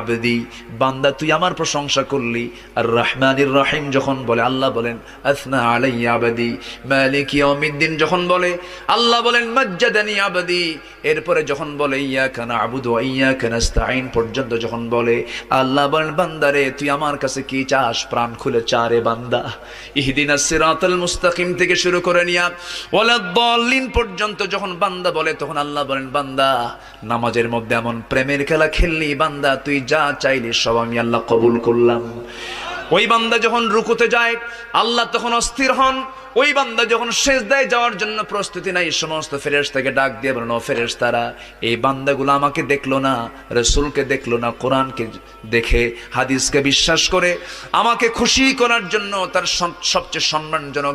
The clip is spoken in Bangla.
আবদি, বান্দা তুই আমার প্রশংসা করলি। আর রহমানির রহিম যখন বলে আল্লাহ বলেন আসনা আলাইয়া আবদি। মালিক ইয়াউমিদ্দিন যখন বলে আল্লাহ বলেন মাজ্জাদানি আবদি। এরপরে যখন বলে ইয়াকা না'বুদু ওয়া ইয়াকা নাস্তাঈন পর্যন্ত যখন বলে আল্লাহ বলেন বান্দারে তুই আমার কাছে কি চাস, প্রাণ খুলে চা রে বান্দা। ইহদিনাস সিরাতাল মুস্তাকিম থেকে শুরু করে নিয়া ওয়ালাদ-দাল্লিন পর্যন্ত যখন বান্দা বলে তখন আল্লাহ বলেন বান্দা নামাজের মধ্যে এমন প্রেমের খেলা খেললি বান্দা, তুই যা চাইলি সব আমি আল্লাহ কবুল করলাম। ওই বান্দা যখন রুকুতে যায় আল্লাহ তখন অস্থির হন। ওই বান্দা যখন সিজদায় যাওয়ার জন্য প্রস্তুতি নাই সমস্ত ফেরেশতাকে ডাক দিয়ে বলেন ও ফেরেশতারা, এই বান্দাগুলো আমাকে দেখলো না, রাসূলকে দেখলো না, কোরআনকে দেখে হাদিসকে বিশ্বাস করে আমাকে খুশি করার জন্য তার সবচেয়ে সম্মানজনক